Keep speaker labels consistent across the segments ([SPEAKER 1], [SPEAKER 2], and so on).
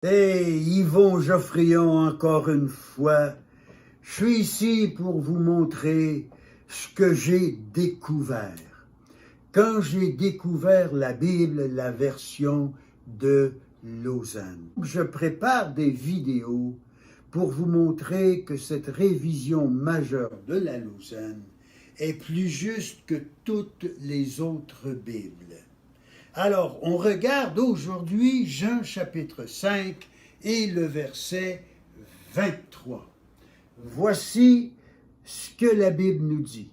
[SPEAKER 1] Hey, Yvon Geoffrion, encore une fois, je suis ici pour vous montrer ce que j'ai découvert. Quand j'ai découvert la Bible, la version de Lausanne. Je prépare des vidéos pour vous montrer que cette révision majeure de la Lausanne est plus juste que toutes les autres Bibles. Alors, on regarde aujourd'hui Jean chapitre 5 et le verset 23. Voici ce que la Bible nous dit.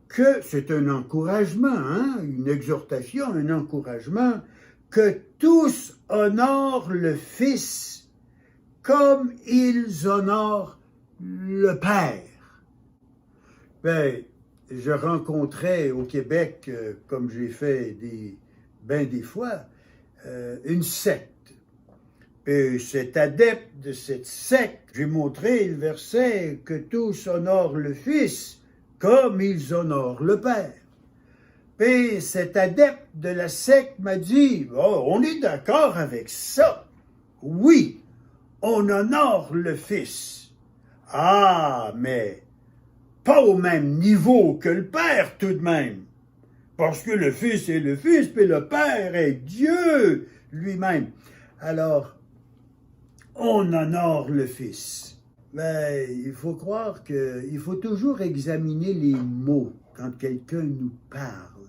[SPEAKER 1] Que c'est un encouragement, une exhortation, un encouragement, que tous honorent le Fils comme ils honorent le Père. Ben, je rencontrais au Québec, comme j'ai fait des fois, une secte. Et cet adepte de cette secte, j'ai montré le verset que tous honorent le Fils comme ils honorent le Père. Et cet adepte de la secte m'a dit, oh, on est d'accord avec ça. Oui, on honore le Fils. Ah, mais pas au même niveau que le Père tout de même. Parce que le Fils est le Fils, puis le Père est Dieu lui-même. Alors, on honore le Fils. Mais il faut croire qu'il faut toujours examiner les mots quand quelqu'un nous parle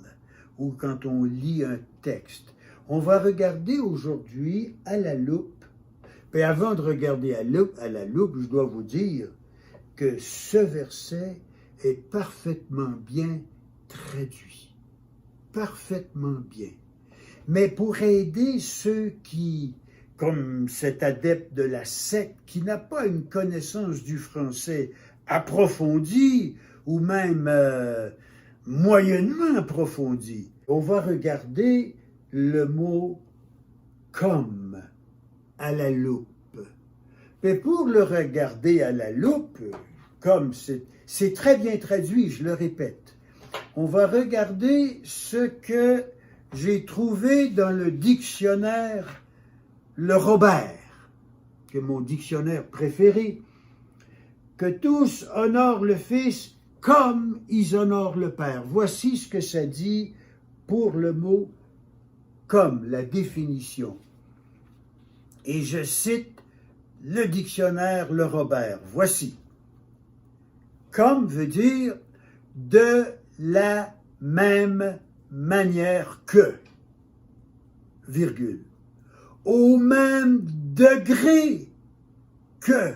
[SPEAKER 1] ou quand on lit un texte. On va regarder aujourd'hui à la loupe. Mais avant de regarder à la loupe, je dois vous dire que ce verset est parfaitement bien traduit. Parfaitement bien. Mais pour aider ceux qui, comme cet adepte de la secte, qui n'a pas une connaissance du français approfondie ou même moyennement approfondie, on va regarder le mot « comme » à la loupe. Mais pour le regarder à la loupe, comme c'est très bien traduit, je le répète, on va regarder ce que j'ai trouvé dans le dictionnaire Le Robert, qui est mon dictionnaire préféré, que tous honorent le Fils comme ils honorent le Père. Voici ce que ça dit pour le mot « comme », la définition. Et je cite le dictionnaire Le Robert. Voici. Comme veut dire de la même manière que, virgule, au même degré que.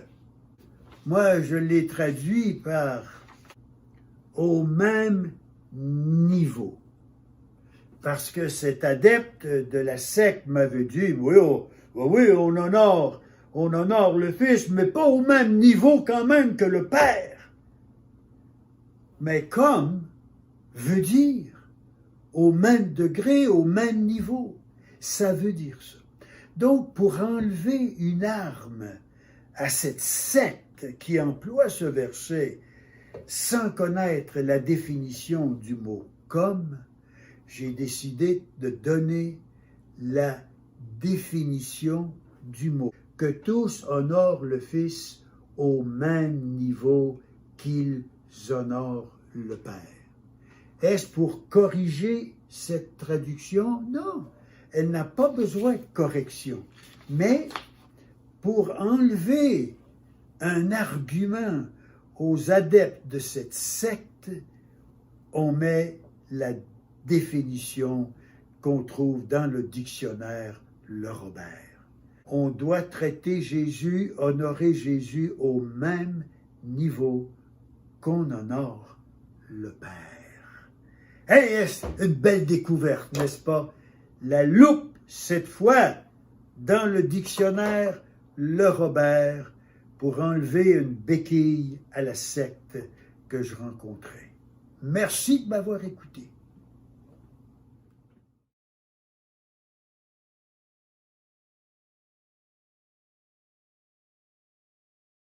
[SPEAKER 1] Moi, je l'ai traduit par au même niveau. Parce que cet adepte de la secte m'avait dit, oui, on honore le Fils, mais pas au même niveau quand même que le Père. Mais comme veut dire au même degré, au même niveau. Ça veut dire ça. Donc, pour enlever une arme à cette secte qui emploie ce verset sans connaître la définition du mot « comme », j'ai décidé de donner la définition du mot. Que tous honorent le Fils au même niveau qu'ils honorent le Père. Est-ce pour corriger cette traduction? Non, elle n'a pas besoin de correction. Mais pour enlever un argument aux adeptes de cette secte, on met la définition qu'on trouve dans le dictionnaire Le Robert. On doit traiter Jésus, honorer Jésus au même niveau qu'on honore le Père. Hey, c'est une belle découverte, n'est-ce pas? La loupe, cette fois, dans le dictionnaire Le Robert, pour enlever une béquille à la secte que je rencontrais. Merci de m'avoir écouté.